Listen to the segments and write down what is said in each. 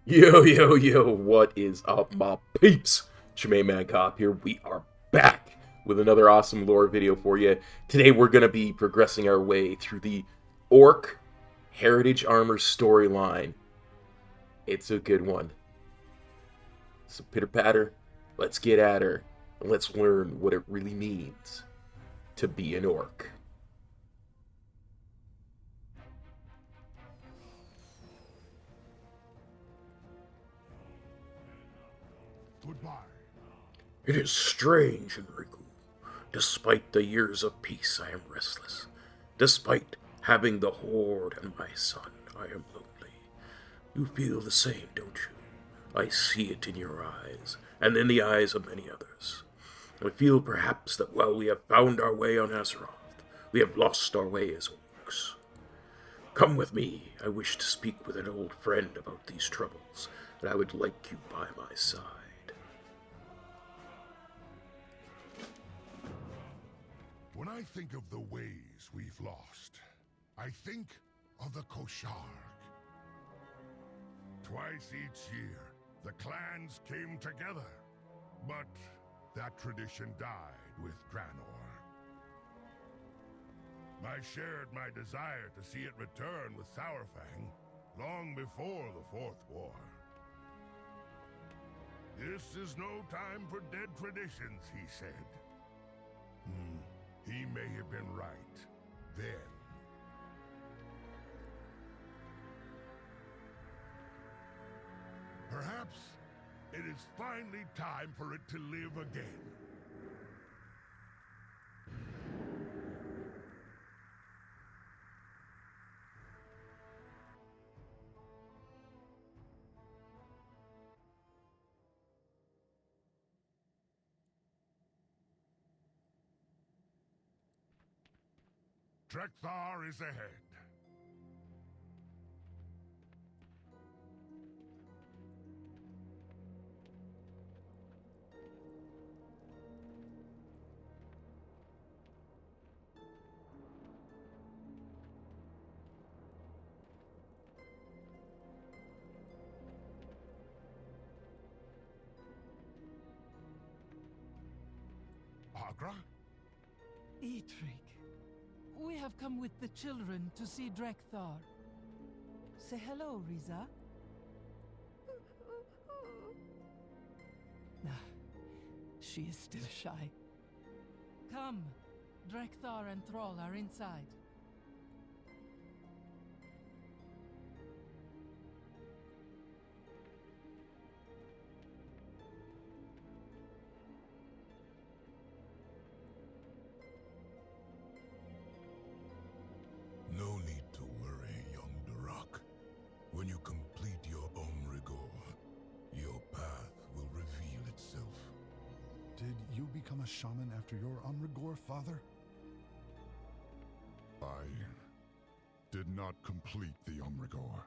Yo, yo, yo, what is up, my peeps? Jermaine Mancop here. We are back with another awesome lore video for you. Today, we're going to be progressing our way through the Orc Heritage Armor storyline. It's a good one. So, pitter patter, let's get at her, and let's learn what it really means to be an orc. Goodbye. It is strange, Enrico. Despite the years of peace, I am restless. Despite having the horde and my son, I am lonely. You feel the same, don't you? I see it in your eyes, and in the eyes of many others. I feel perhaps that while we have found our way on Azeroth, we have lost our way as orcs. Come with me. I wish to speak with an old friend about these troubles, and I would like you by my side. When I think of the ways we've lost, I think of the Kosharg. Twice each year, the clans came together, but that tradition died with Draenor. I shared my desire to see it return with Sourfang long before the Fourth War. This is no time for dead traditions, he said. He may have been right then. Perhaps it is finally time for it to live again. Drekthar is ahead. Agra? Eitrik, we have come with the children to see Drekthar. Say hello, Riza. Ah, she is still shy. Come, Drekthar and Thrall are inside. No need to worry, young Durak. When you complete your Omrigor, your path will reveal itself. Did you become a shaman after your Umrigor, father? I did not complete the Omrigor.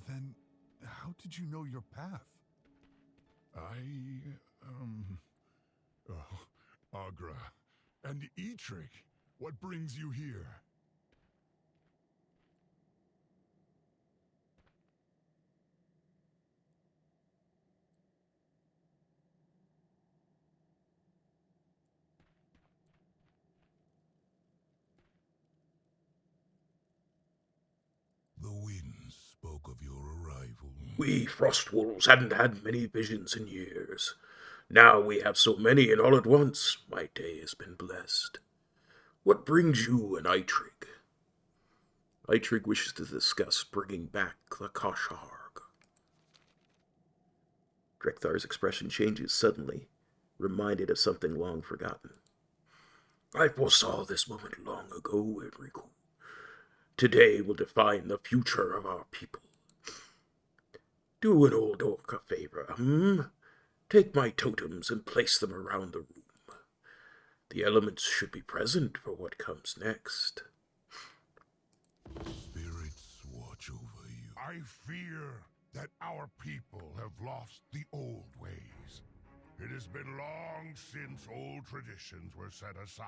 Then how did you know your path? Agra. And Eitrik, what brings you here? The winds spoke of your arrival. We Frostwolves hadn't had many visions in years. Now we have so many and all at once. My day has been blessed. What brings you and Eitrig? Eitrig wishes to discuss bringing back the Kosharg. Drekthar's expression changes suddenly, reminded of something long forgotten. I foresaw this moment long ago, Enrico. Today will define the future of our people. Do an old orc a favor, Take my totems and place them around the room. The elements should be present for what comes next. Spirits watch over you. I fear that our people have lost the old ways. It has been long since old traditions were set aside.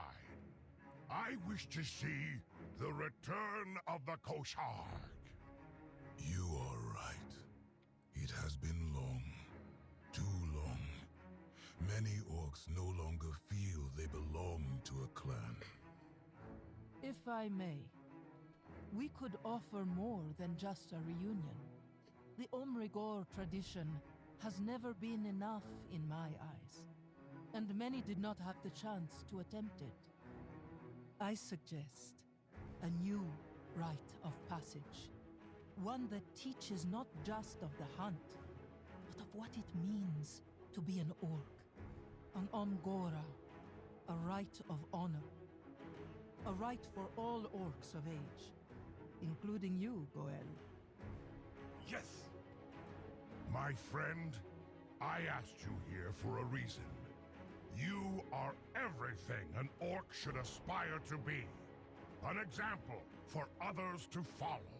I wish to see the return of the Kosharg. You are right. orcs no longer feel they belong to a clan. If I may, we could offer more than just a reunion. The Omrigor tradition has never been enough in my eyes, and many did not have the chance to attempt it. I suggest a new rite of passage. One that teaches not just of the hunt, but of what it means to be an orc. An Omgora, a rite of honor. A rite for all orcs of age, including you, Goel. Yes! My friend, I asked you here for a reason. You are everything an orc should aspire to be. An example for others to follow.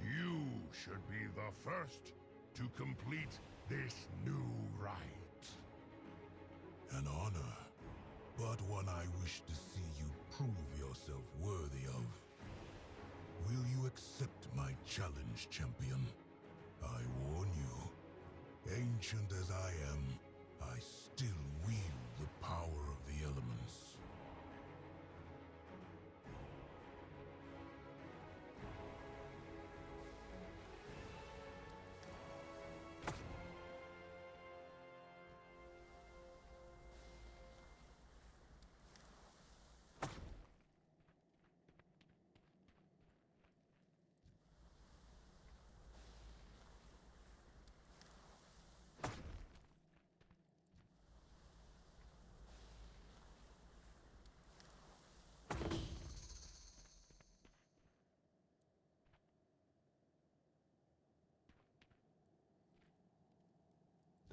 You should be the first to complete this new rite. An honor, but one I wish to see you prove yourself worthy of. Will you accept my challenge, champion? I warn you, ancient as I am, I still wield the power of the elements.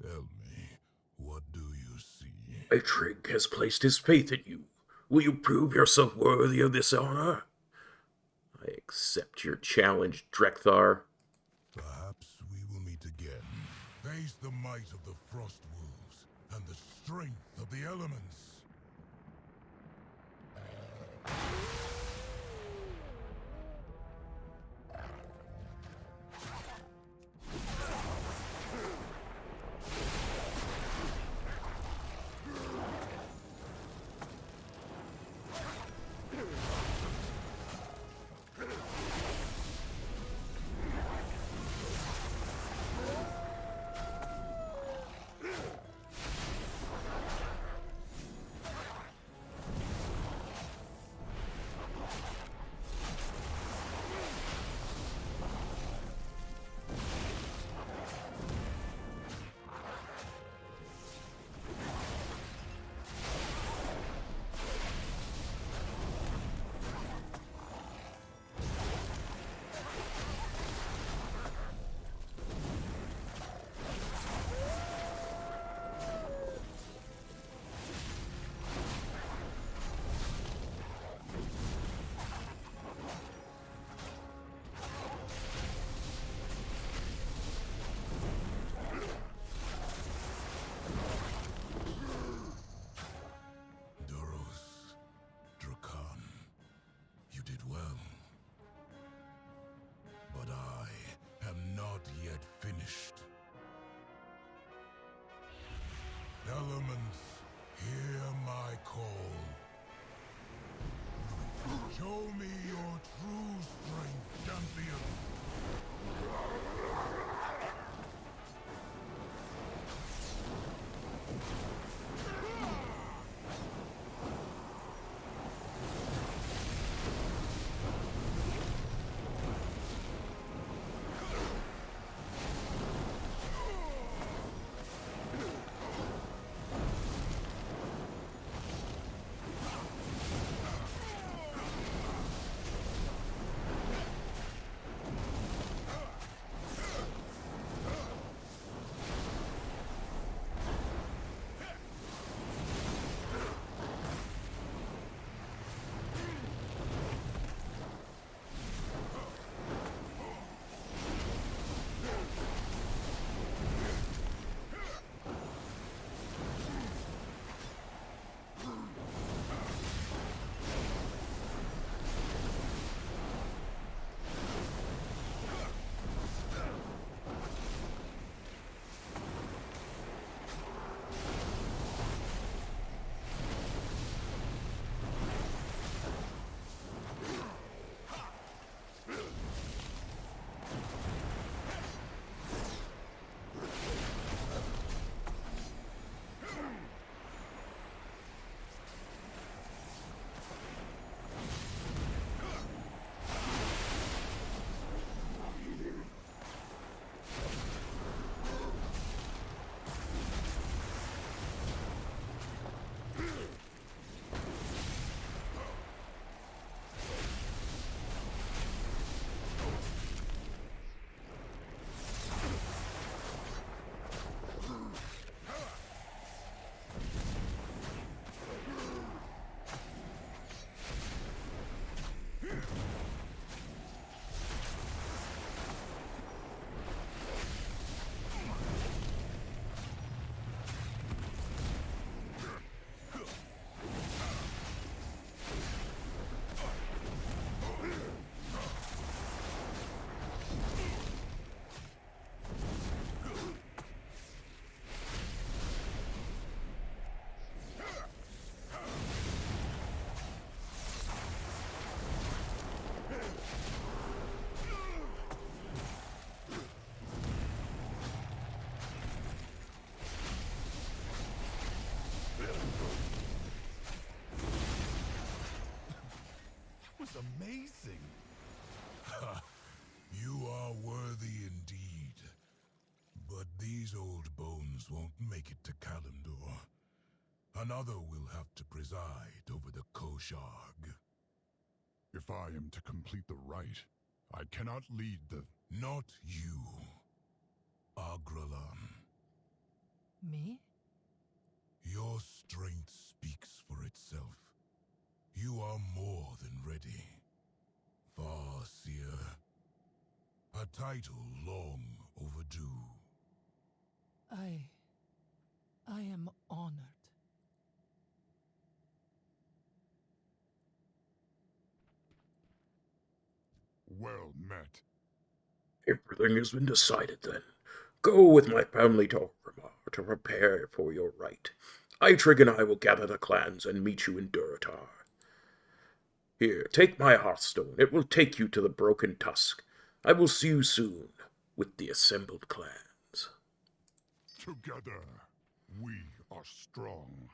Tell me, what do you see? Eitrigg has placed his faith in you. Will you prove yourself worthy of this honor? I accept your challenge, Drekthar. Perhaps we will meet again. Face the might of the Frostwolves and the strength of the elements. Elements, hear my call. Show me your true strength, champion. clans won't make it to Kalimdor. Another will have to preside over the Kosharg. If I am to complete the rite, I cannot lead the... Not you, Agralan. Me? Your strength speaks for itself. You are more than ready. Farseer. A title long overdue. I am honored. Well met. Everything has been decided then. Go with my family to Orcish to prepare for your rite. Eitrig and I will gather the clans and meet you in Durotar. Here, take my hearthstone. It will take you to the Broken Tusk. I will see you soon with the assembled clans. Together, we are strong.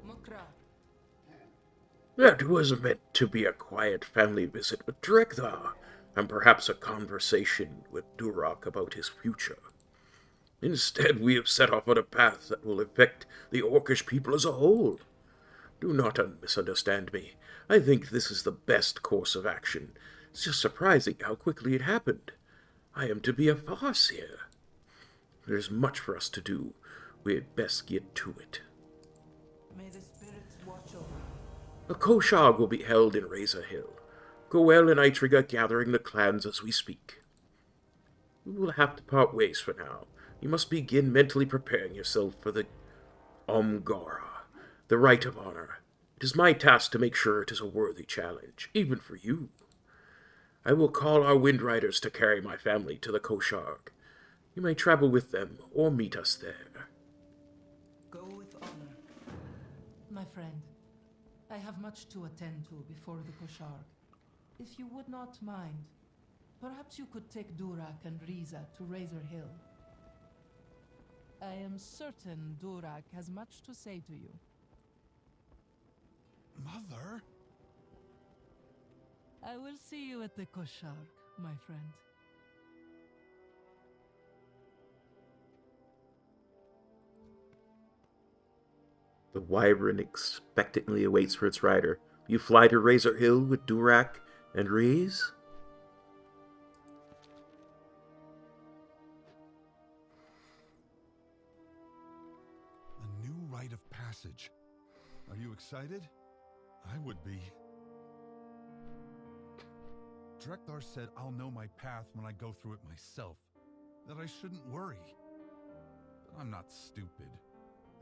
Mukra. That was meant to be a quiet family visit with Drekthar, and perhaps a conversation with Durak about his future. Instead, we have set off on a path that will affect the Orcish people as a whole. Do not misunderstand me. I think this is the best course of action. It's just surprising how quickly it happened. I am to be a Farseer. There's much for us to do. We had best get to it. May the spirits watch over. A Koshag will be held in Razor Hill. Goel and Eitrig are gathering the clans as we speak. We will have to part ways for now. You must begin mentally preparing yourself for the Omgara, the Rite of Honor. It is my task to make sure it is a worthy challenge, even for you. I will call our Wind Riders to carry my family to the Kosharg. You may travel with them or meet us there. Go with honor. My friend, I have much to attend to before the Kosharg. If you would not mind, perhaps you could take Durak and Riza to Razor Hill. I am certain Durak has much to say to you. Mother? I will see you at the Kosharg, my friend. The wyvern expectantly awaits for its rider. You fly to Razor Hill with Durak and Rees? A new rite of passage. Are you excited? I would be. Drekthar said I'll know my path when I go through it myself. That I shouldn't worry. But I'm not stupid.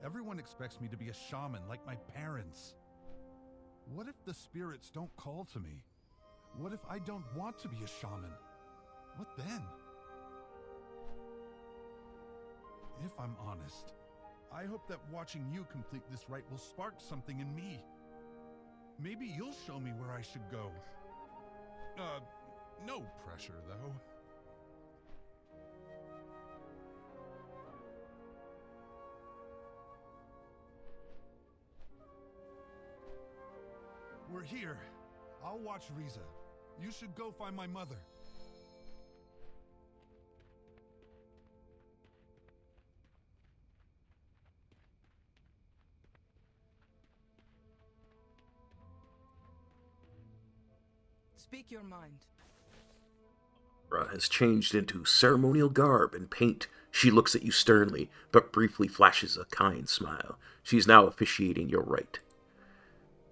Everyone expects me to be a shaman like my parents. What if the spirits don't call to me? What if I don't want to be a shaman? What then? If I'm honest, I hope that watching you complete this rite will spark something in me. Maybe you'll show me where I should go. No pressure, though. We're here. I'll watch Riza. You should go find my mother. Speak your mind. Ra has changed into ceremonial garb and paint. She looks at you sternly, but briefly flashes a kind smile. She's now officiating your rite.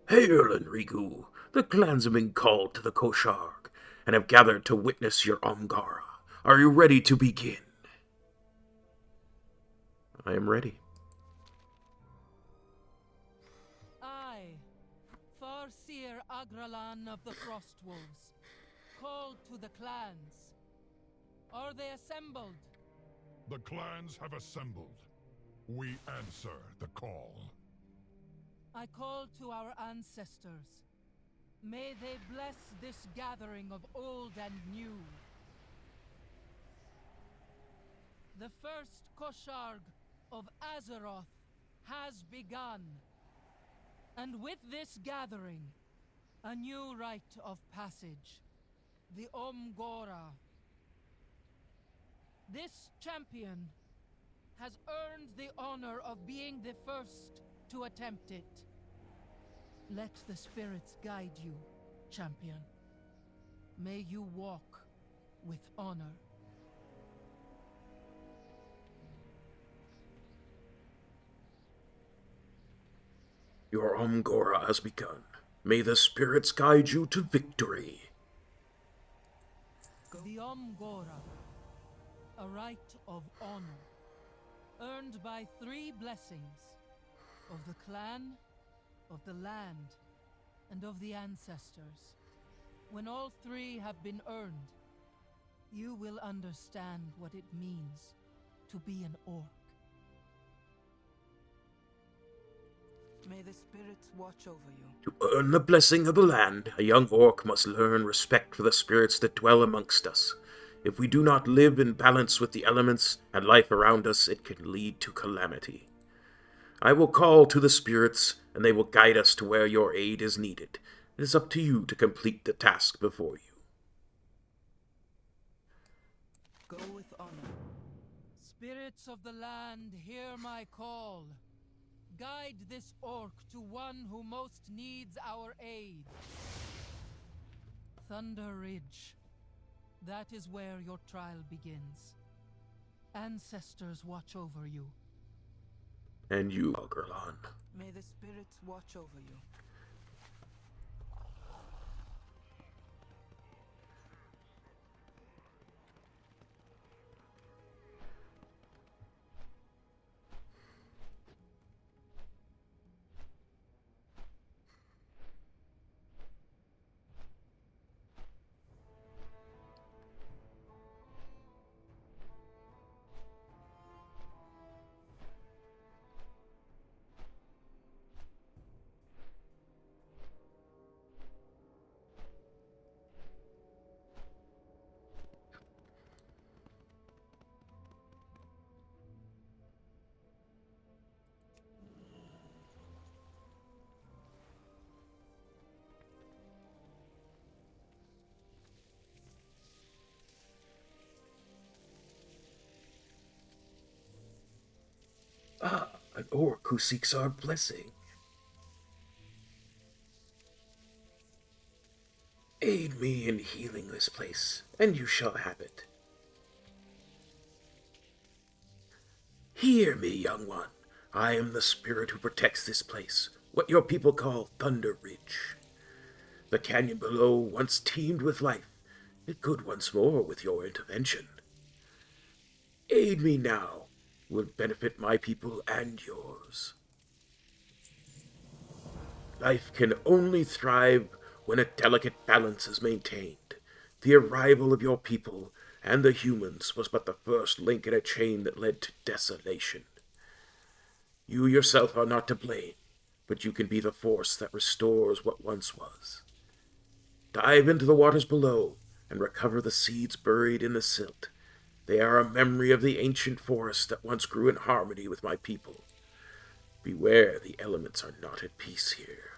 Hail, Enrigu! The clans have been called to the Kosharg, and have gathered to witness your Omgara. Are you ready to begin? I am ready. I, Farseer Agralan of the Frostwolves, call to the clans. Are they assembled? The clans have assembled. We answer the call. I call to our ancestors. May they bless this gathering of old and new. The first Kosharg of Azeroth has begun. And with this gathering, a new rite of passage. The Omgora. This champion has earned the honor of being the first to attempt it. Let the spirits guide you, champion. May you walk with honor. Your Omgora has begun. May the spirits guide you to victory. The Omgora, a rite of honor, earned by 3 blessings, of the clan, of the land, and of the ancestors. When all 3 have been earned, you will understand what it means to be an orc. May the spirits watch over you. To earn the blessing of the land, a young orc must learn respect for the spirits that dwell amongst us. If we do not live in balance with the elements and life around us, it can lead to calamity. I will call to the spirits, and they will guide us to where your aid is needed. It is up to you to complete the task before you. Go with honor. Spirits of the land, hear my call. Guide this orc to one who most needs our aid. Thunder Ridge. That is where your trial begins. Ancestors watch over you. And you, Algerlan. May the spirits watch over you. Ah, an orc who seeks our blessing. Aid me in healing this place, and you shall have it. Hear me, young one. I am the spirit who protects this place, what your people call Thunder Ridge. The canyon below once teemed with life. It could once more with your intervention. Aid me now. Will benefit my people and yours. Life can only thrive when a delicate balance is maintained. The arrival of your people and the humans was but the first link in a chain that led to desolation. You yourself are not to blame, but you can be the force that restores what once was. Dive into the waters below and recover the seeds buried in the silt. They are a memory of the ancient forest that once grew in harmony with my people. Beware, the elements are not at peace here.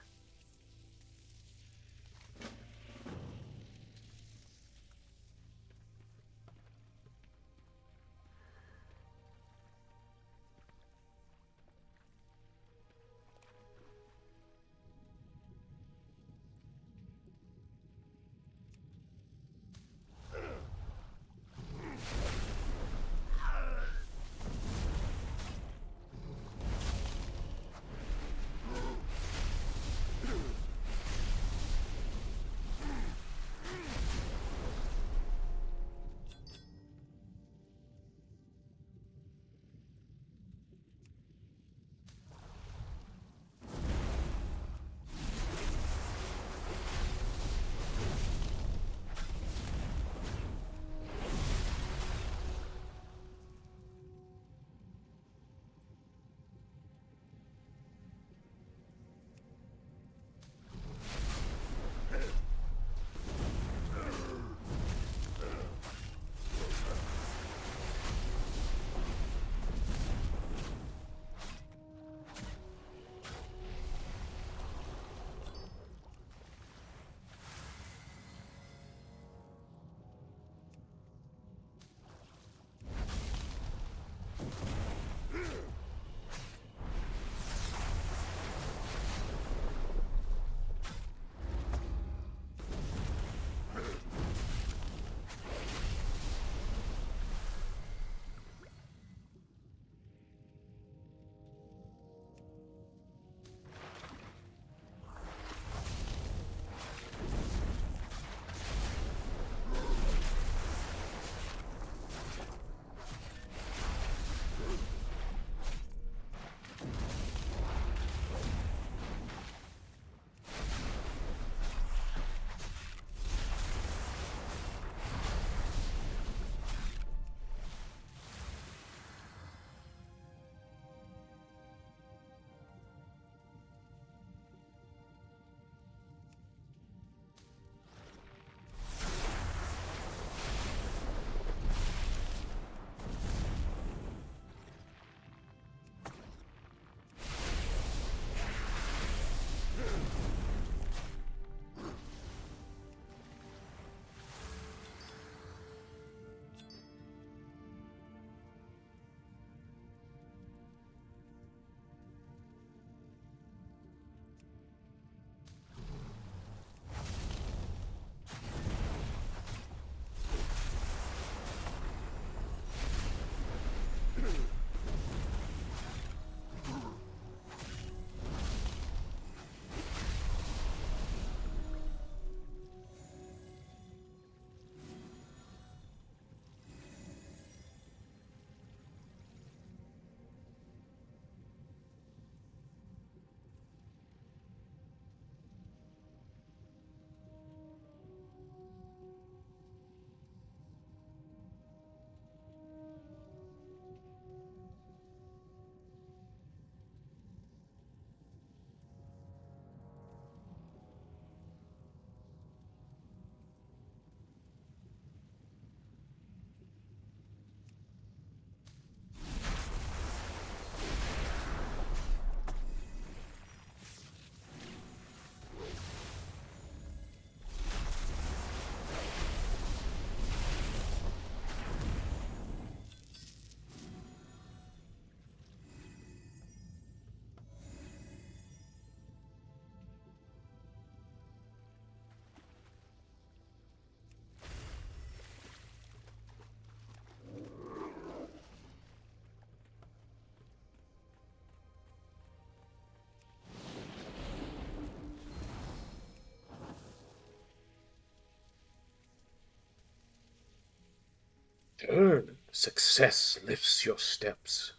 Turn. Success lifts your steps.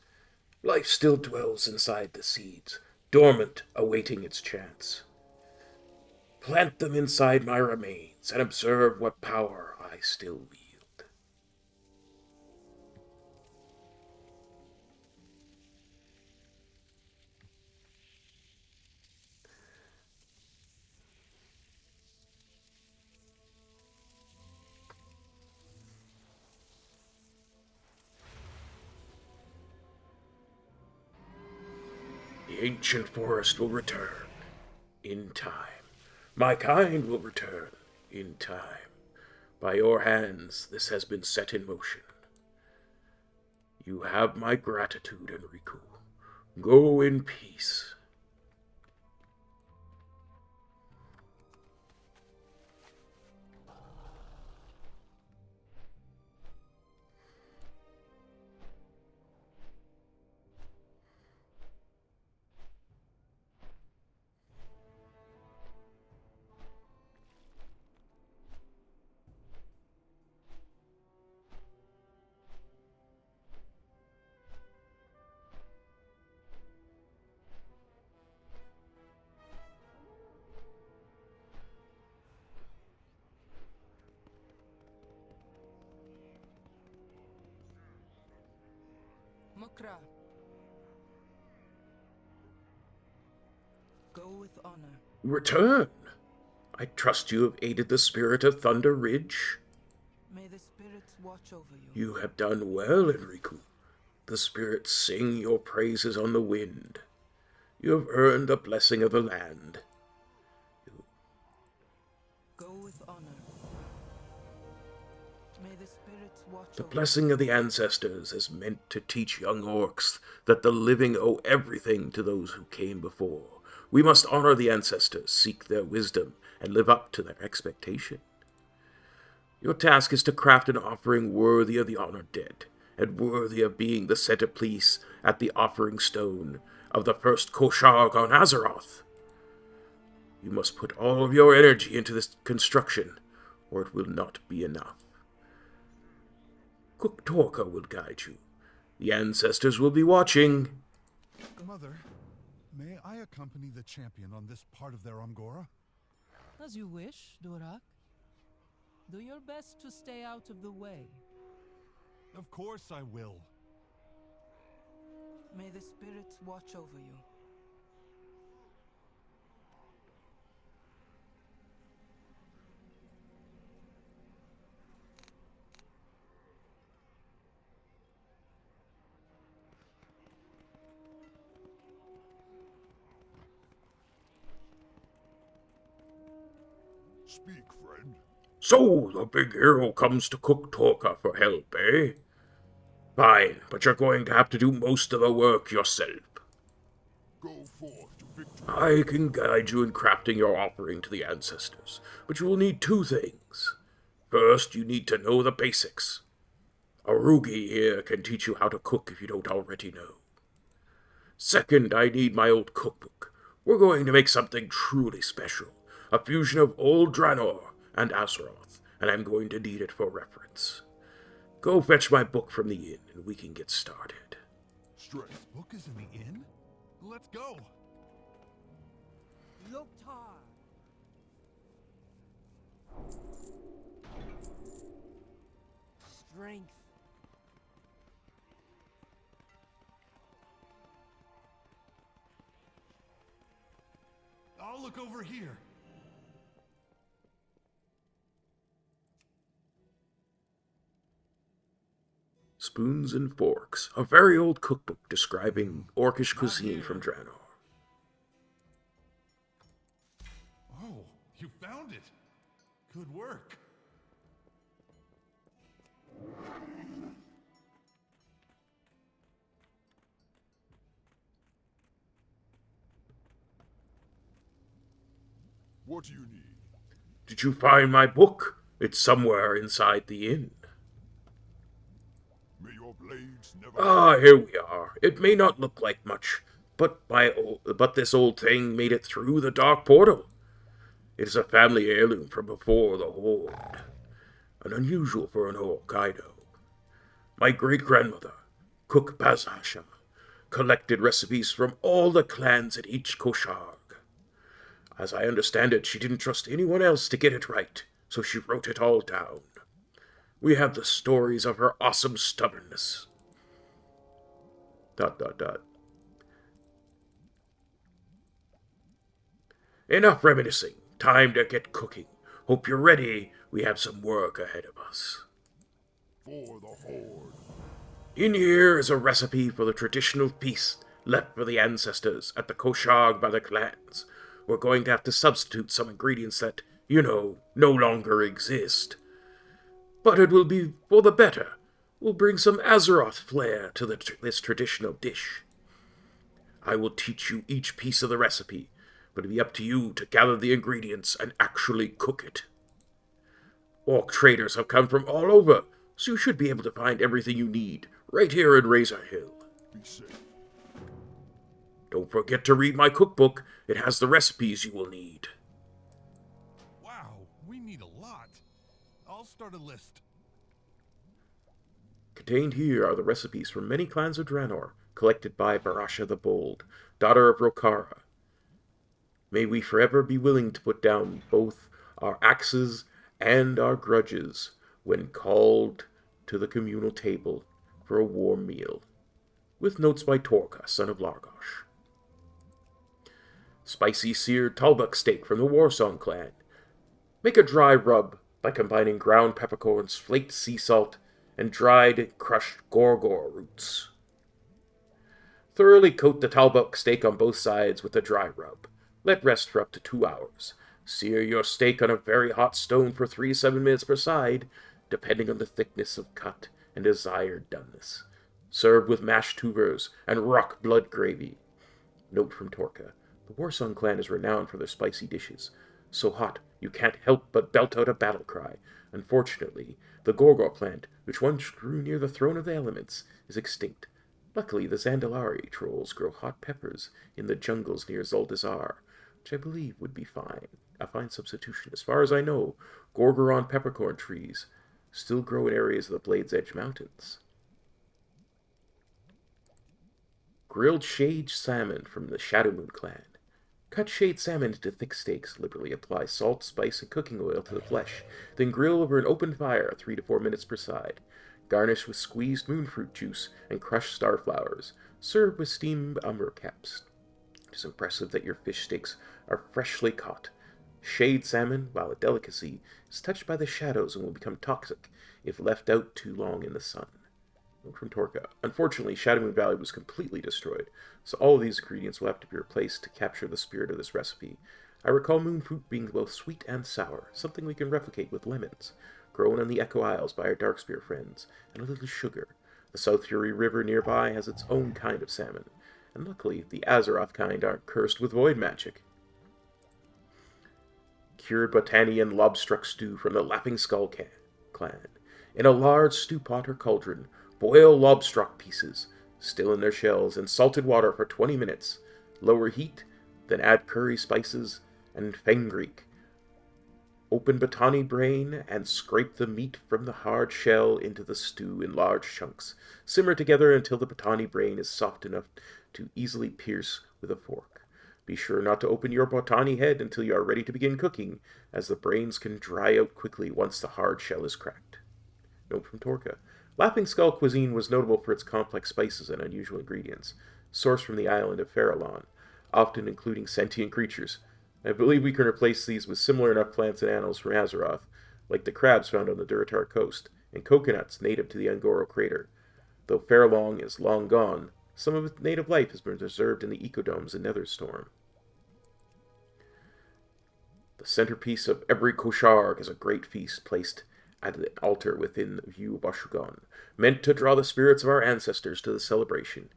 Life still dwells inside the seeds, dormant, awaiting its chance. Plant them inside my remains and observe what power I still wield. The ancient forest will return in time. My kind will return in time. By your hands, this has been set in motion. You have my gratitude, Enrico. Go in peace. Mukra. Go with honor. Return. I trust you have aided the spirit of Thunder Ridge. May the spirits watch over you. You have done well, Enrico. The spirits sing your praises on the wind. You have earned the blessing of the land. Go with honor. May the spirits watch The over blessing of the ancestors is meant to teach young orcs that the living owe everything to those who came before. We must honor the ancestors, seek their wisdom, and live up to their expectation. Your task is to craft an offering worthy of the honored dead, and worthy of being the centerpiece at the offering stone of the first Koshag on Azeroth. You must put all of your energy into this construction, or it will not be enough. Cook Torka will guide you. The ancestors will be watching. Mother, may I accompany the champion on this part of their Umgora? As you wish, Durak. Do your best to stay out of the way. Of course I will. May the spirits watch over you. Speak, friend. So, the big hero comes to Cook Torka for help, eh? Fine, but you're going to have to do most of the work yourself. Go forth to victory. I can guide you in crafting your offering to the ancestors, but you will need two things. First, you need to know the basics. Arugi here can teach you how to cook if you don't already know. Second, I need my old cookbook. We're going to make something truly special. A fusion of old Draenor and Azeroth, and I'm going to need it for reference. Go fetch my book from the inn, and we can get started. Strength. Book is in the inn? Let's go! Loktar! Strength. I'll look over here. Spoons and Forks, a very old cookbook describing orcish cuisine from Draenor. Oh, you found it. Good work. What do you need? Did you find my book? It's somewhere inside the inn. May your blades never... Ah, here we are. It may not look like much, but this old thing made it through the dark portal. It is a family heirloom from before the Horde. An unusual for an orc, I know. My great-grandmother, Cook Bazasha, collected recipes from all the clans at each Koshag. As I understand it, she didn't trust anyone else to get it right, so she wrote it all down. We have the stories of her awesome stubbornness. ... Enough reminiscing. Time to get cooking. Hope you're ready. We have some work ahead of us. For the Horde. In here is a recipe for the traditional feast left for the ancestors at the Koshag by the clans. We're going to have to substitute some ingredients that, no longer exist. But it will be for the better. We'll bring some Azeroth flair to this traditional dish. I will teach you each piece of the recipe, but it'll be up to you to gather the ingredients and actually cook it. Orc traders have come from all over, so you should be able to find everything you need right here in Razor Hill. Be safe. Don't forget to read my cookbook. It has the recipes you will need. Wow, we need a lot. I'll start a list. Contained here are the recipes from many clans of Draenor, collected by Barasha the Bold, daughter of Rokara. May we forever be willing to put down both our axes and our grudges when called to the communal table for a warm meal. With notes by Torka, son of Largosh. Spicy seared Talbuk steak from the Warsong clan. Make a dry rub by combining ground peppercorns, flaked sea salt, and dried crushed gorgor roots. Thoroughly coat the Talbuk steak on both sides with a dry rub. Let rest for up to 2 hours. Sear your steak on a very hot stone for 3 to 7 minutes per side, depending on the thickness of cut and desired doneness. Serve with mashed tubers and rock blood gravy. Note from Torka. The Warsong clan is renowned for their spicy dishes. So hot, you can't help but belt out a battle cry. Unfortunately, the Gorgor plant, which once grew near the throne of the elements, is extinct. Luckily, the Zandalari trolls grow hot peppers in the jungles near Zuldazar, which I believe would be a fine substitution. As far as I know, Gorgoron peppercorn trees still grow in areas of the Blade's Edge Mountains. Grilled shade salmon from the Shadowmoon clan. Cut shade salmon into thick steaks, liberally apply salt, spice, and cooking oil to the flesh, then grill over an open fire 3 to 4 minutes per side. Garnish with squeezed moonfruit juice and crushed starflowers. Serve with steamed umber caps. It is impressive that your fish steaks are freshly caught. Shade salmon, while a delicacy, is touched by the shadows and will become toxic if left out too long in the sun. From Torka. Unfortunately, Shadowmoon Valley was completely destroyed, so all of these ingredients will have to be replaced to capture the spirit of this recipe. I recall moonfruit being both sweet and sour, something we can replicate with lemons, grown on the Echo Isles by our Darkspear friends, and a little sugar. The South Fury River nearby has its own kind of salmon, and luckily the Azeroth kind aren't cursed with void magic. Cured Botanian lobstruck stew from the Laughing Skull clan. In a large stew pot or cauldron, boil lobstruck pieces, still in their shells, in salted water for 20 minutes. Lower heat, then add curry spices and fenugreek. Open Botani brain and scrape the meat from the hard shell into the stew in large chunks. Simmer together until the Botani brain is soft enough to easily pierce with a fork. Be sure not to open your Botani head until you are ready to begin cooking, as the brains can dry out quickly once the hard shell is cracked. Note from Torka. Laughing Skull cuisine was notable for its complex spices and unusual ingredients, sourced from the island of Farallon, often including sentient creatures. I believe we can replace these with similar enough plants and animals from Azeroth, like the crabs found on the Durotar coast, and coconuts native to the Angoro crater. Though Farallon is long gone, some of its native life has been preserved in the ecodomes in Netherstorm. The centerpiece of every Kosharg is a great feast placed at an altar within view of Bashugan, meant to draw the spirits of our ancestors to the celebration.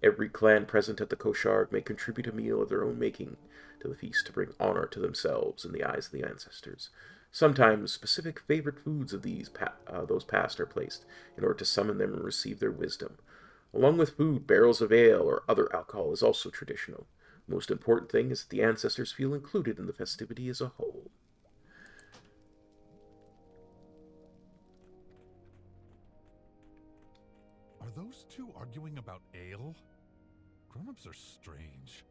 Every clan present at the Kosharg may contribute a meal of their own making to the feast to bring honor to themselves in the eyes of the ancestors. Sometimes specific favorite foods of those past are placed in order to summon them and receive their wisdom. Along with food, barrels of ale or other alcohol is also traditional. The most important thing is that the ancestors feel included in the festivity as a whole. Are those two arguing about ale? Grown-ups are strange.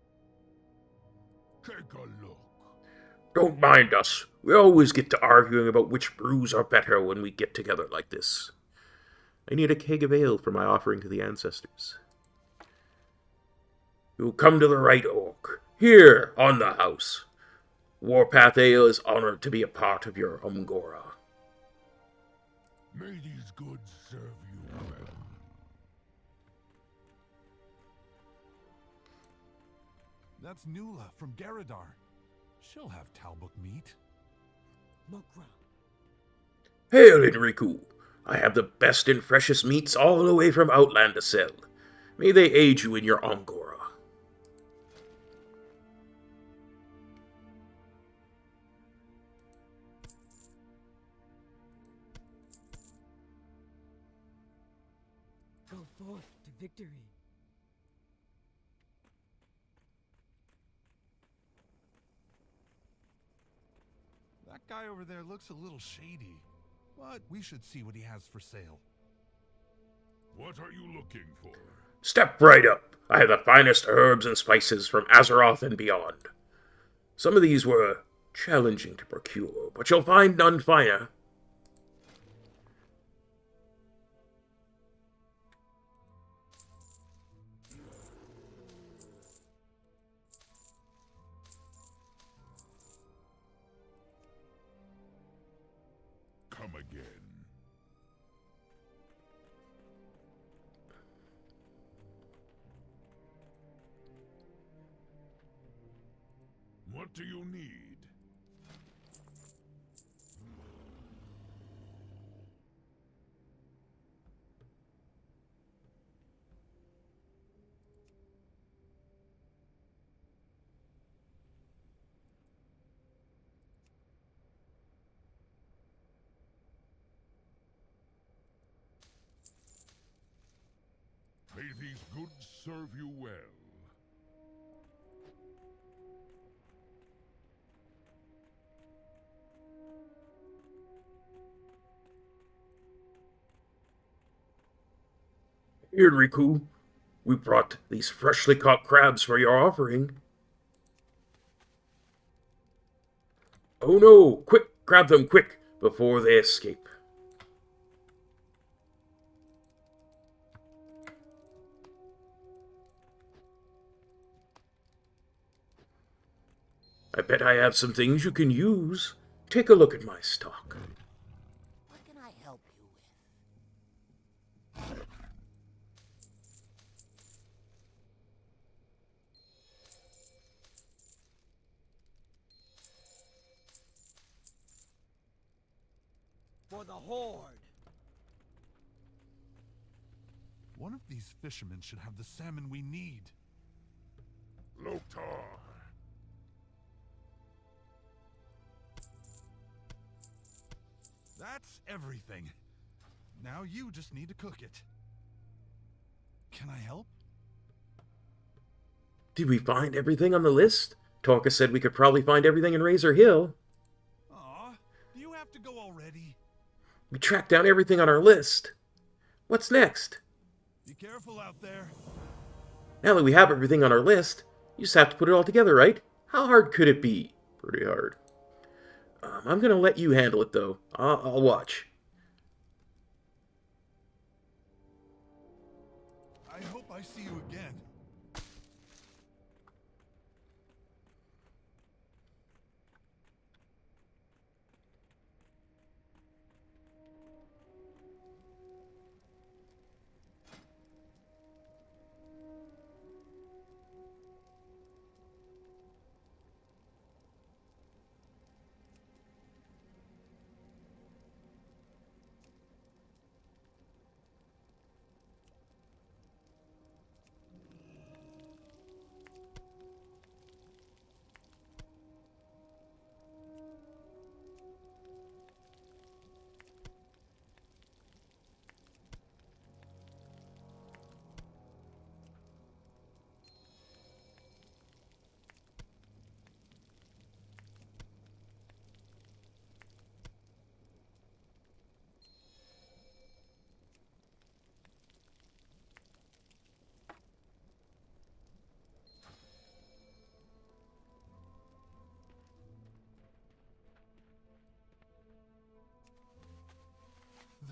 Take a look. Don't mind us. We always get to arguing about which brews are better when we get together like this. I need a keg of ale for my offering to the ancestors. You come to the right orc. Here, on the house. Warpath Ale is honored to be a part of your Umgora. May these goods serve you well. That's Nula from Garadar. She'll have Talbuk meat. Hail, Enrico. I have the best and freshest meats all the way from Outland to sell. May they aid you in your Umgora. Go forth to victory. That guy over there looks a little shady, but we should see what he has for sale. What are you looking for? Step right up. I have the finest herbs and spices from Azeroth and beyond. Some of these were challenging to procure, but you'll find none finer. Come again. What do you need? May these goods serve you well. Here, Riku. We brought these freshly caught crabs for your offering. Oh no! Quick! Grab them quick before they escape. I bet I have some things you can use. Take a look at my stock. What can I help you with? For the Horde! One of these fishermen should have the salmon we need. Loktar. That's everything. Now you just need to cook it. Can I help? Did we find everything on the list? Torka said we could probably find everything in Razor Hill. Aw, do you have to go already? We tracked down everything on our list. What's next? Be careful out there. Now that we have everything on our list, you just have to put it all together, right? How hard could it be? Pretty hard. I'm gonna let you handle it, though. I'll watch. I hope I see you again.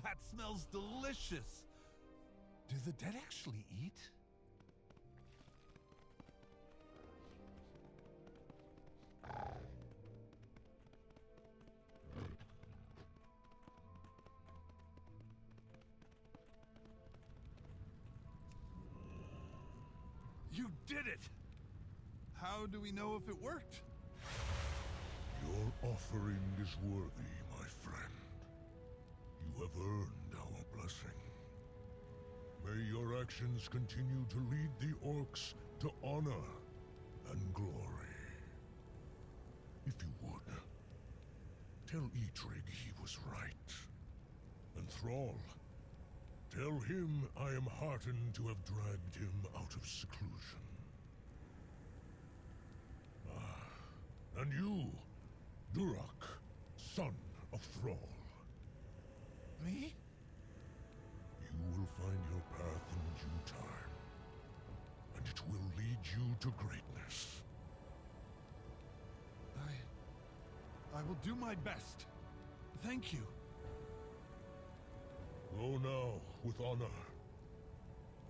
That smells delicious. Do the dead actually eat? You did it! How do we know if it worked? Your offering is worthy, my friend. You have earned our blessing. May your actions continue to lead the orcs to honor and glory. If you would, tell Eitrig he was right. And Thrall, tell him I am heartened to have dragged him out of seclusion. Ah, and you, Durak, son of Thrall. Me? You will find your path in due time, and it will lead you to greatness. I will do my best. Thank you. Go now with honor.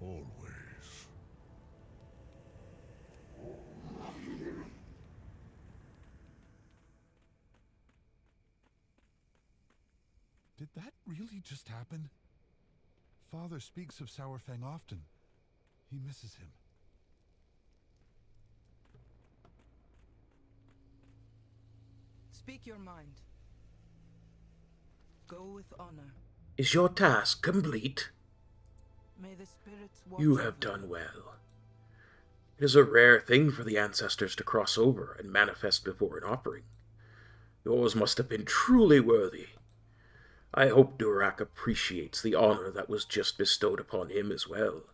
Always. Did that really just happen? Father speaks of Sourfang often. He misses him. Speak your mind. Go with honor. Is your task complete? May the spirits watch You over have done well. It is a rare thing for the ancestors to cross over and manifest before an offering. Yours must have been truly worthy. I hope Durak appreciates the honor that was just bestowed upon him as well.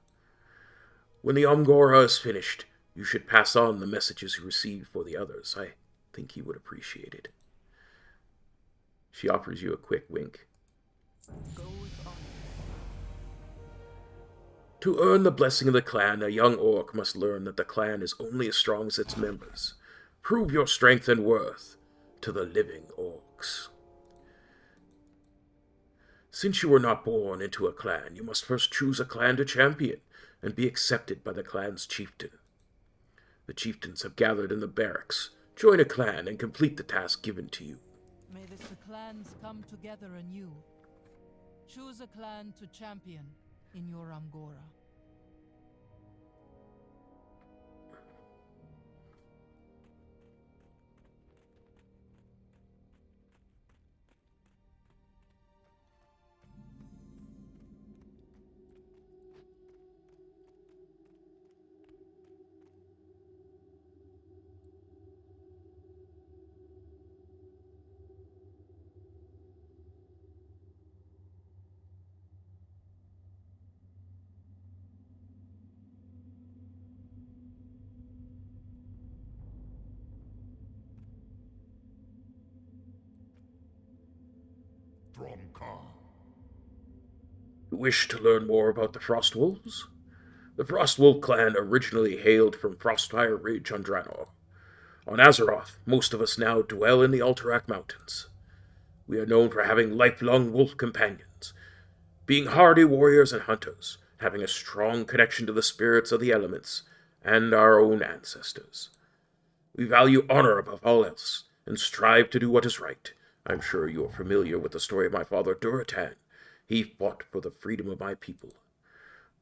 When the Omgora is finished, you should pass on the messages you received for the others. I think he would appreciate it. She offers you a quick wink. Go with honor. To earn the blessing of the clan, a young orc must learn that the clan is only as strong as its members. Prove your strength and worth to the living orcs. Since you were not born into a clan, you must first choose a clan to champion and be accepted by the clan's chieftain. The chieftains have gathered in the barracks. Join a clan and complete the task given to you. May the clans come together anew. Choose a clan to champion in your Amgora. Thromka. You wish to learn more about the Frostwolves? The Frostwolf clan originally hailed from Frostfire Ridge on Draenor. On Azeroth, most of us now dwell in the Alterac Mountains. We are known for having lifelong wolf companions, being hardy warriors and hunters, having a strong connection to the spirits of the elements and our own ancestors. We value honor above all else, and strive to do what is right. I'm sure you are familiar with the story of my father Duratan. He fought for the freedom of my people.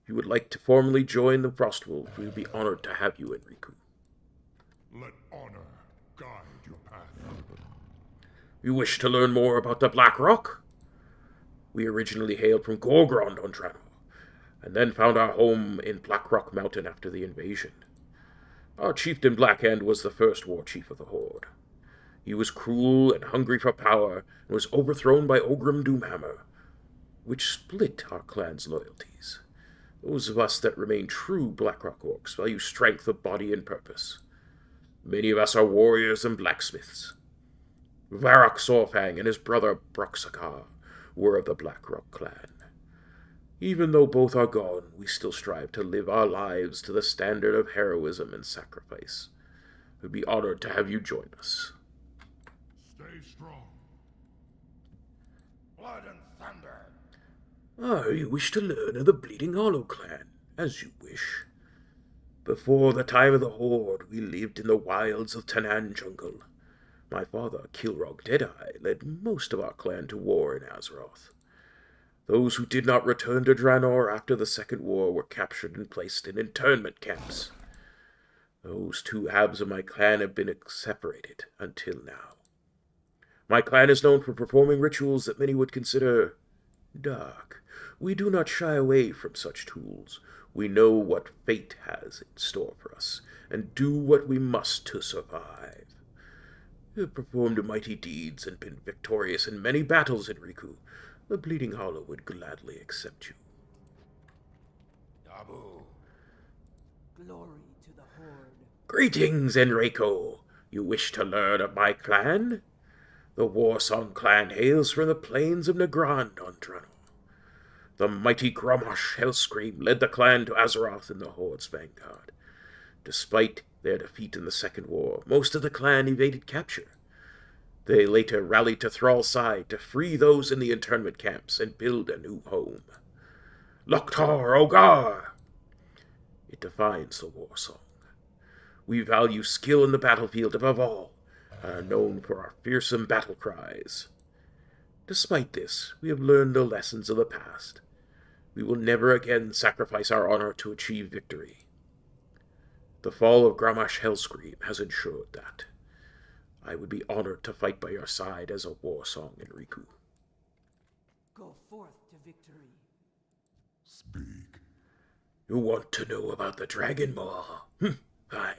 If you would like to formally join the Frostwolf, we would be honored to have you, Enriku. Let honor guide your path. You wish to learn more about the Black Rock? We originally hailed from Gorgrond on Draenor, and then found our home in Black Rock Mountain after the invasion. Our chieftain Blackhand was the first war chief of the Horde. He was cruel and hungry for power, and was overthrown by Ogrim Doomhammer, which split our clan's loyalties. Those of us that remain true Blackrock orcs value strength of body and purpose. Many of us are warriors and blacksmiths. Varrock Sorfang and his brother Broxakar were of the Blackrock clan. Even though both are gone, we still strive to live our lives to the standard of heroism and sacrifice. We'd be honored to have you join us. Stay strong. Blood and thunder. Ah, you wish to learn of the Bleeding Hollow clan, as you wish. Before the time of the Horde, we lived in the wilds of Tanan Jungle. My father, Kilrog Deadeye, led most of our clan to war in Azeroth. Those who did not return to Draenor after the Second War were captured and placed in internment camps. Those two halves of my clan have been separated until now. My clan is known for performing rituals that many would consider dark. We do not shy away from such tools. We know what fate has in store for us, and do what we must to survive. We have performed mighty deeds and been victorious in many battles, Enrico. The Bleeding Hollow would gladly accept you. Abu. Glory to the Horde. Greetings, Enrico. You wish to learn of my clan? The Warsong clan hails from the plains of Nagrand on Draenor. The mighty Grommash Hellscream led the clan to Azeroth in the Horde's vanguard. Despite their defeat in the Second War, most of the clan evaded capture. They later rallied to Thrall's side to free those in the internment camps and build a new home. Loktar Ogar! It defines the Warsong. We value skill in the battlefield above all, and are known for our fearsome battle cries. Despite this, we have learned the lessons of the past. We will never again sacrifice our honor to achieve victory. The fall of Grommash Hellscream has ensured that. I would be honored to fight by your side as a Warsong, Enrico. Go forth to victory. Speak. You want to know about the Dragon Maw? Fine.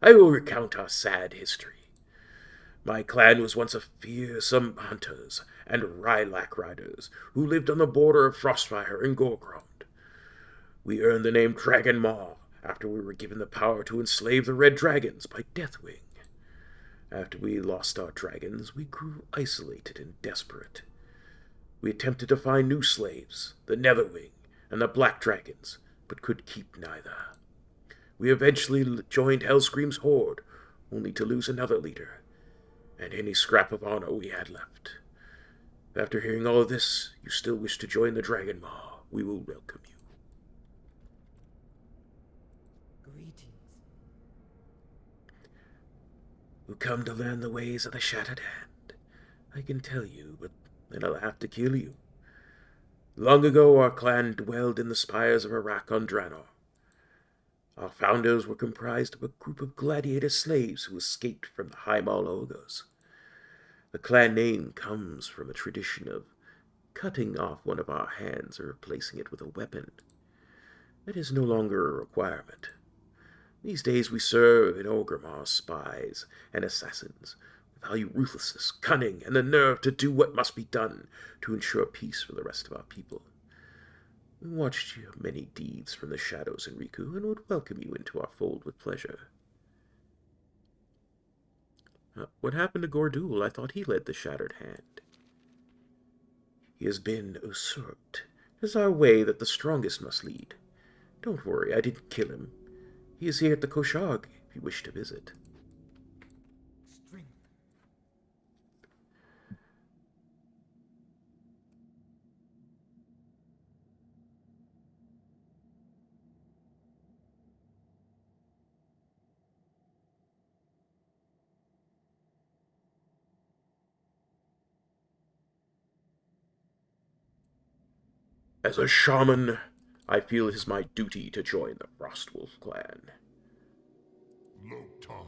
I will recount our sad history. My clan was once a fearsome hunters and Rylak riders who lived on the border of Frostfire and Gorgrond. We earned the name Dragon Maw after we were given the power to enslave the Red Dragons by Deathwing. After we lost our dragons, we grew isolated and desperate. We attempted to find new slaves, the Netherwing and the Black Dragons, but could keep neither. We eventually joined Hellscream's horde, only to lose another leader, and any scrap of honor we had left. After hearing all of this, you still wish to join the Dragon Maw, we will welcome you. Greetings. You come to learn the ways of the Shattered Hand. I can tell you, but then I'll have to kill you. Long ago, our clan dwelled in the spires of Iraq on Draenor. Our founders were comprised of a group of gladiator slaves who escaped from the High Mall ogres. The clan name comes from a tradition of cutting off one of our hands or replacing it with a weapon. It is no longer a requirement. These days we serve in Orgrimmar spies and assassins. We value ruthlessness, cunning, and the nerve to do what must be done to ensure peace for the rest of our people. We watched your many deeds from the shadows, Enrico, and would welcome you into our fold with pleasure. What happened to Gordul? I thought he led the Shattered Hand. He has been usurped. It is our way that the strongest must lead. Don't worry, I didn't kill him. He is here at the Koshag, if you wish to visit. Strength. As a shaman, I feel it is my duty to join the Frostwolf clan. Loktar.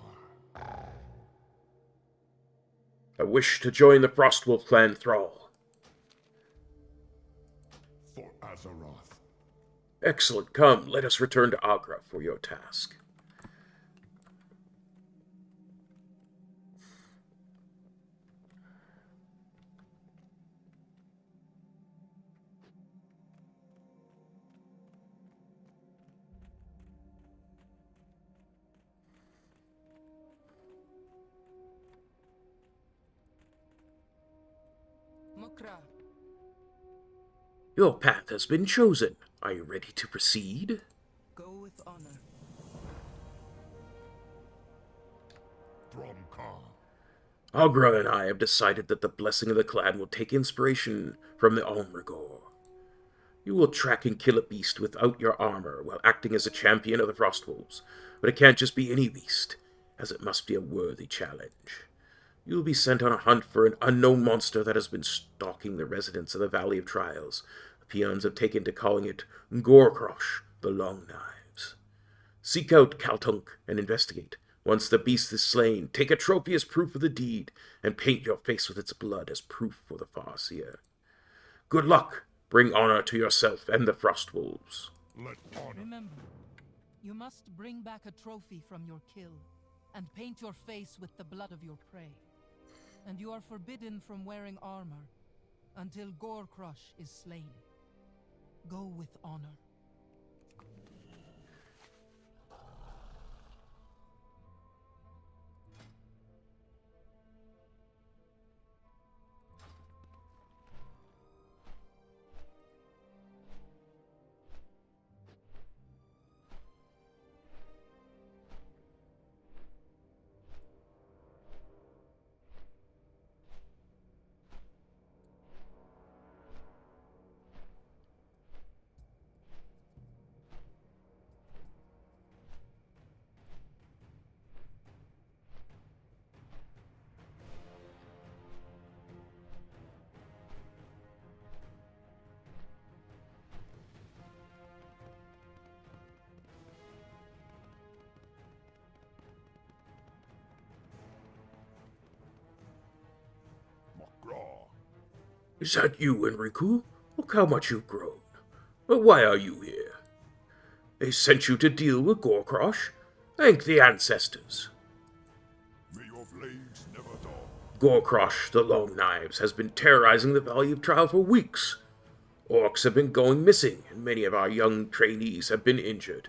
I wish to join the Frostwolf clan, Thrall. For Azeroth. Excellent. Come, let us return to Agra for your task. Mukra. Your path has been chosen. Are you ready to proceed? Go with honor. Thromkar. Agra and I have decided that the blessing of the clan will take inspiration from the Omrigor. You will track and kill a beast without your armor while acting as a champion of the Frostwolves, but it can't just be any beast, as it must be a worthy challenge. You will be sent on a hunt for an unknown monster that has been stalking the residents of the Valley of Trials. The peons have taken to calling it Gorkrosh, the Long Knives. Seek out Kaltunk and investigate. Once the beast is slain, take a trophy as proof of the deed, and paint your face with its blood as proof for the Farseer. Good luck! Bring honor to yourself and the Frostwolves. Let honor. Remember, you must bring back a trophy from your kill, and paint your face with the blood of your prey. And you are forbidden from wearing armor until Gorkrosh is slain. Go with honor. Magraw. Is that you, Enrico? Look how much you've grown. But why are you here? They sent you to deal with Gorkrosh? Thank the ancestors. May your blades never dull. Gorkrosh, the Long Knives, has been terrorizing the Valley of Trial for weeks. Orcs have been going missing, and many of our young trainees have been injured.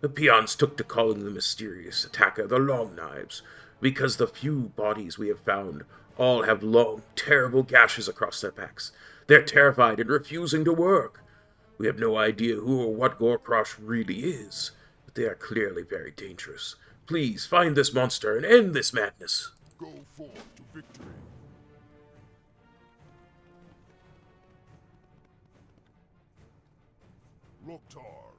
The peons took to calling the mysterious attacker the Long Knives, because the few bodies we have found all have long, terrible gashes across their backs. They're terrified and refusing to work. We have no idea who or what Gorkrosh really is, but they are clearly very dangerous. Please find this monster and end this madness. Go forth to victory. Loktar.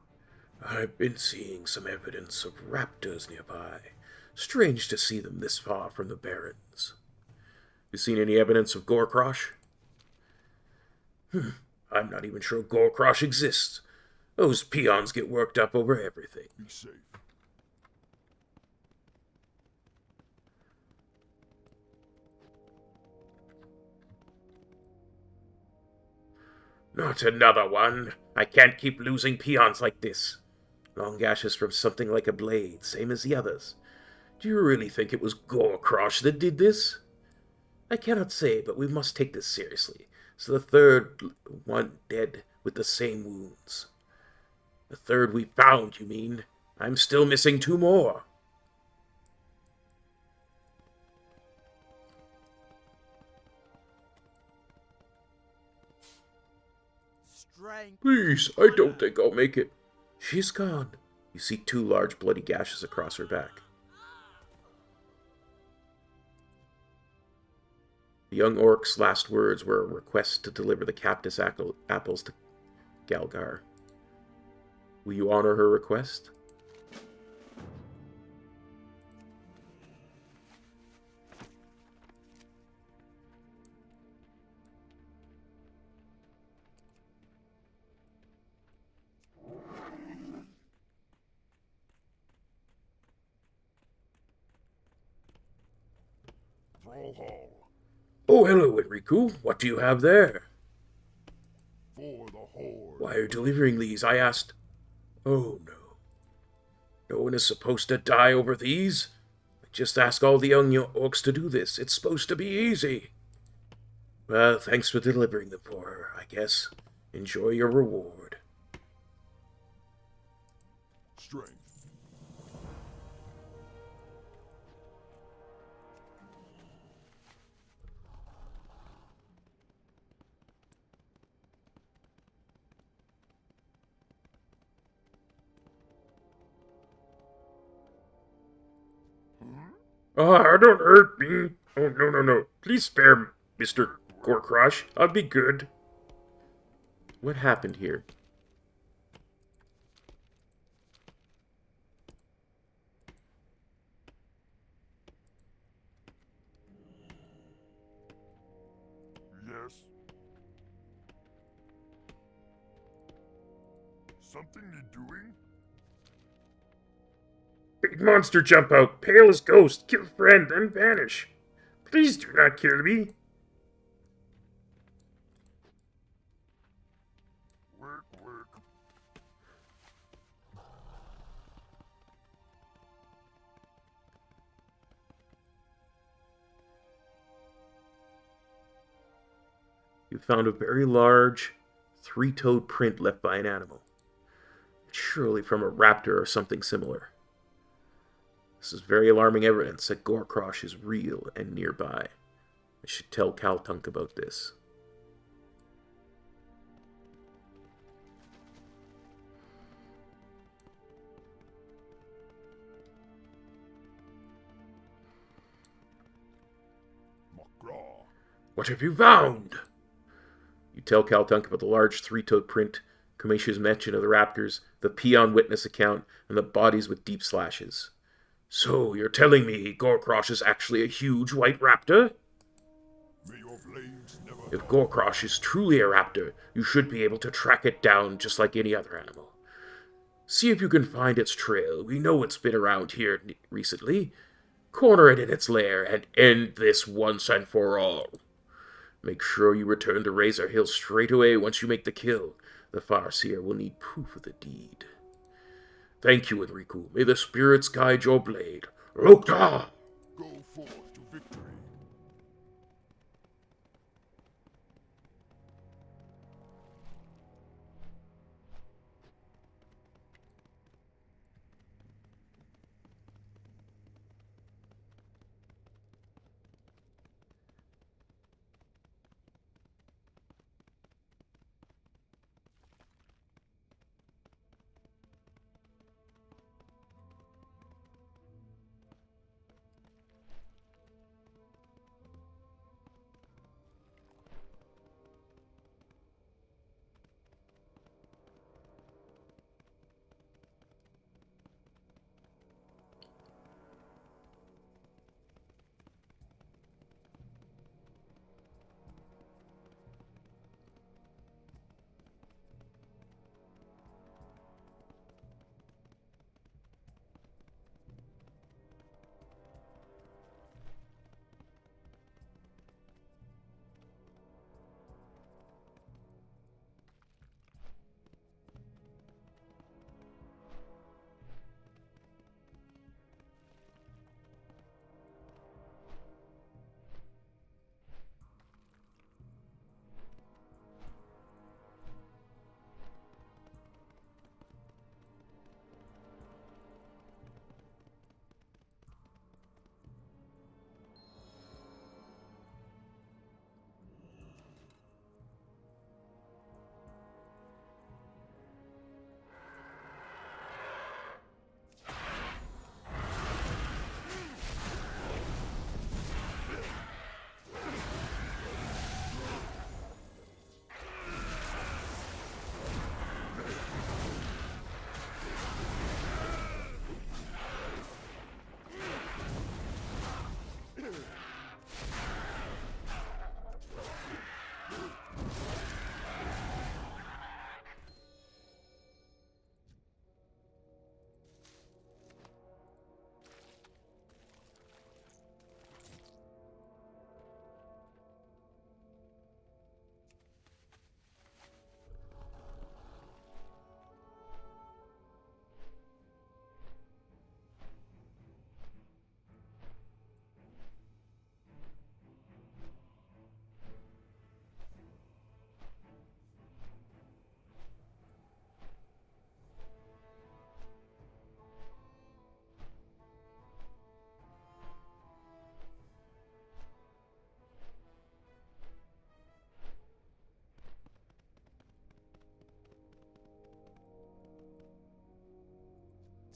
I've been seeing some evidence of raptors nearby. Strange to see them this far from the Barrens. You seen any evidence of Gorkrosh? I'm not even sure Gorkrosh exists. Those peons get worked up over everything. Be safe. Not another one. I can't keep losing peons like this. Long gashes from something like a blade, same as the others. Do you really think it was Gorkrosh that did this? I cannot say, but we must take this seriously. So the third one dead with the same wounds. The third we found, you mean? I'm still missing 2 more. Strength. Please, I don't think I'll make it. She's gone. You see 2 large bloody gashes across her back. The young orc's last words were a request to deliver the cactus apples to Galgar. Will you honor her request? Thrall Hall. Oh, hello, Enrico. What do you have there? For the Horde. Why are you delivering these? I asked. Oh, no. No one is supposed to die over these. I just ask all the young orcs to do this. It's supposed to be easy. Well, thanks for delivering them for her, I guess. Enjoy your reward. Strength. Don't hurt me. Oh, no. Please spare Mr. Gorkrosh. I'll be good. What happened here? Yes. Something you're doing? Big monster jump out, pale as ghost, kill friend, then vanish. Please do not kill me. Work, work. You found a very large, three-toed print left by an animal. Surely from a raptor or something similar. This is very alarming evidence that Gorkrosh is real and nearby. I should tell Kaltunk about this. Magraw. What have you found? You tell Kaltunk about the large three-toed print, Kamesha's mention of the raptors, the peon witness account, and the bodies with deep slashes. So, you're telling me Gorkrosh is actually a huge white raptor? May your blades never If Gorkrosh is truly a raptor, you should be able to track it down just like any other animal. See if you can find its trail. We know it's been around here recently. Corner it in its lair and end this once and for all. Make sure you return to Razor Hill straight away once you make the kill. The Farseer will need proof of the deed. Thank you, Enrico. May the spirits guide your blade. Lokta! go forth to victory.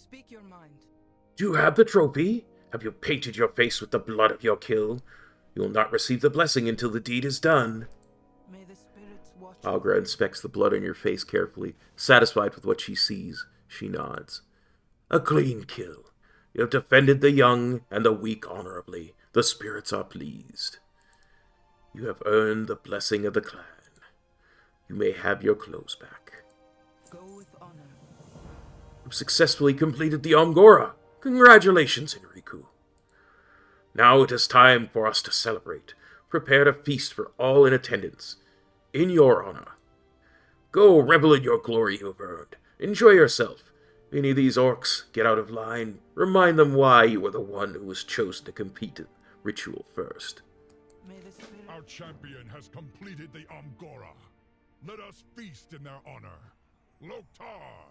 Speak your mind. Do you have the trophy? Have you painted your face with the blood of your kill? You will not receive the blessing until the deed is done. May the spirits watch Algra inspects the blood on your face carefully. Satisfied with what she sees, she nods. A clean kill. You have defended the young and the weak honorably. The spirits are pleased. You have earned the blessing of the clan. You may have your clothes back. Go with honor. You successfully completed the Omgora. Congratulations, Enrico. Now it is time for us to celebrate. Prepare a feast for all in attendance. In your honor. Go revel in your glory you have earned. Enjoy yourself. If any of these orcs get out of line, remind them why you were the one who was chosen to complete the ritual first. May the spirit... Our champion has completed the Omgora. Let us feast in their honor. Loktar!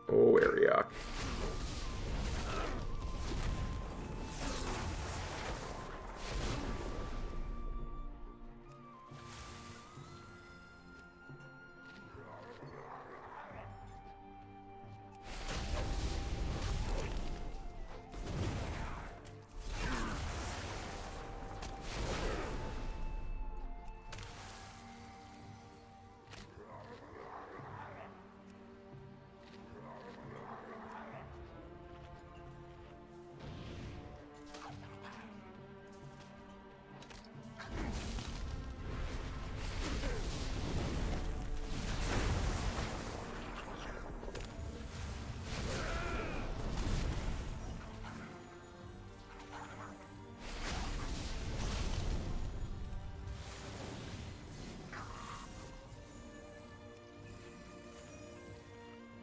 Oh, Ariok.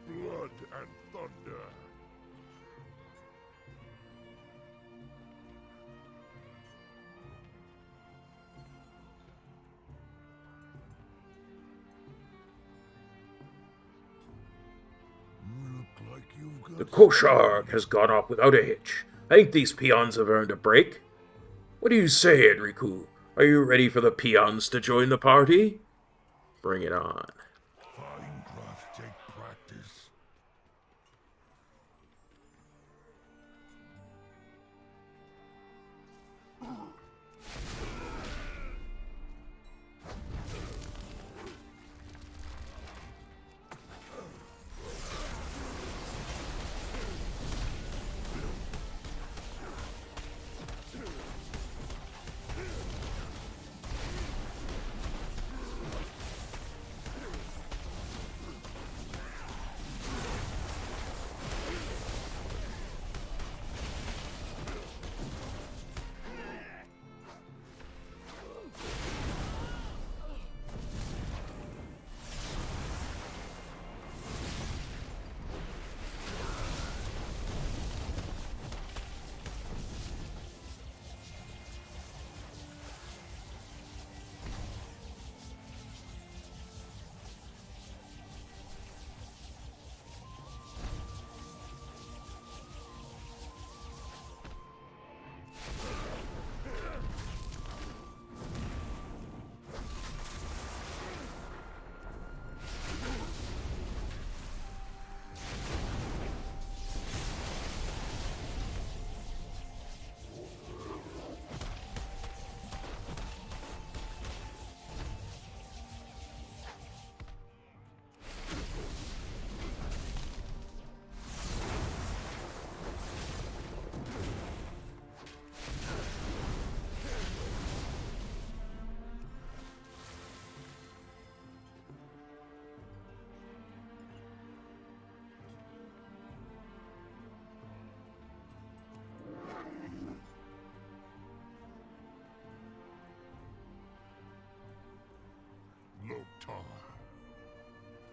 Blood and thunder. Look like you've got The Koshar has gone off without a hitch. I think these peons have earned a break. What do you say, Enrico? Are you ready for the peons to join the party? Bring it on. fine craft take practice.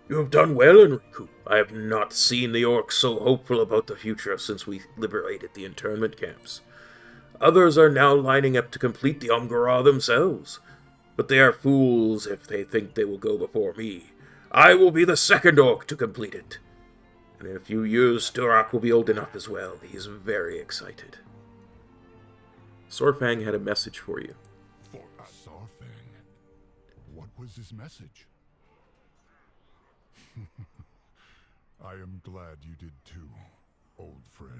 You have done well, Enrico. I have not seen the orcs so hopeful about the future since we liberated the internment camps. Others are now lining up to complete the Omgora themselves, but they are fools if they think they will go before me. I will be the second orc to complete it. And in a few years, Durak will be old enough as well. He is very excited. Sorfang had a message for you. For Sarfang. What was his message? I am glad you did too, old friend.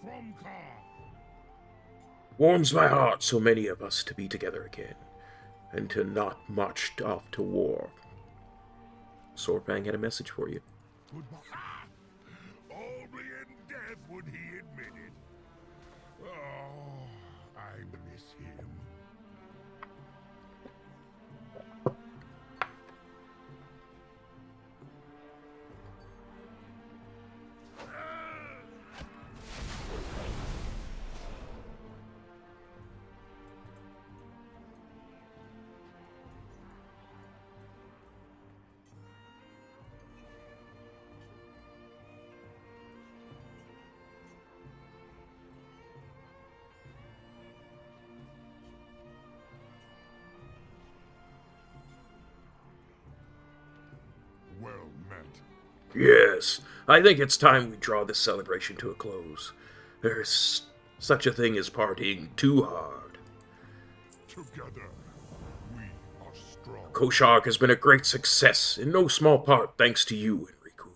From Ka. Warms my heart so many of us to be together again, and to not march off to war. Sorfang had a message for you. Goodbye. Ha! Only in death would he admit it. Oh, I miss him. Well met. Yes, I think it's time we draw this celebration to a close. There's such a thing as partying too hard. Together, we are strong. Koshark has been a great success, in no small part thanks to you, Enrico.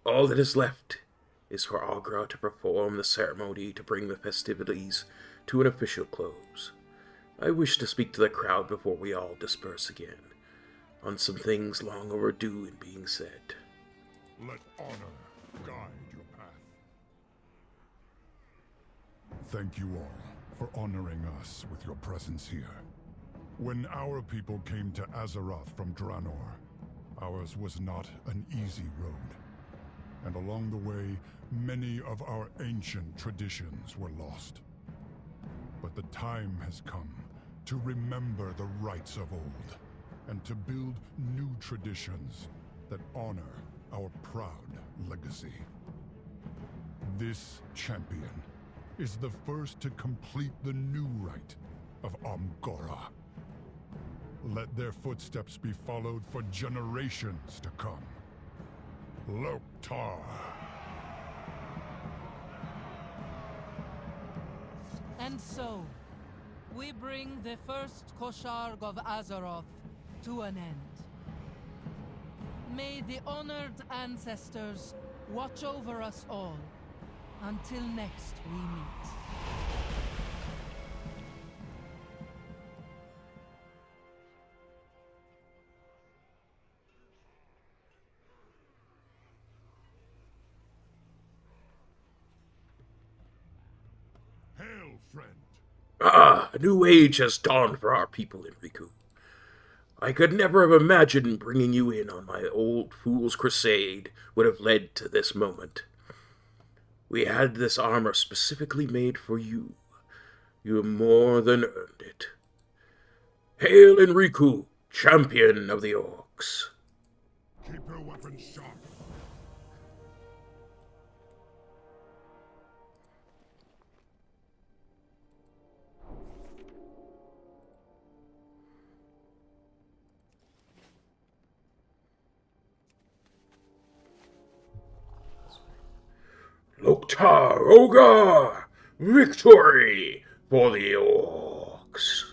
All that is left is for Agra to perform the ceremony to bring the festivities to an official close. I wish to speak to the crowd before we all disperse again, on some things long overdue in being said. Let honor guide your path. Thank you all for honoring us with your presence here. When our people came to Azeroth from Draenor, ours was not an easy road. And along the way, many of our ancient traditions were lost. But the time has come to remember the rites of old, and to build new traditions that honor our proud legacy. This champion is the first to complete the new rite of Omgora. Let their footsteps be followed for generations to come. Loktar. And so, we bring the first Kosharg of Azeroth to an end. May the honored ancestors watch over us all until next we meet. Hail, friend. Ah, a new age has dawned for our people, Enrico. I could never have imagined bringing you in on my old fool's crusade would have led to this moment. We had this armor specifically made for you. You have more than earned it. Hail Enrico, champion of the orcs. Keep your weapons sharp. Loktar Ogar! Victory for the orcs!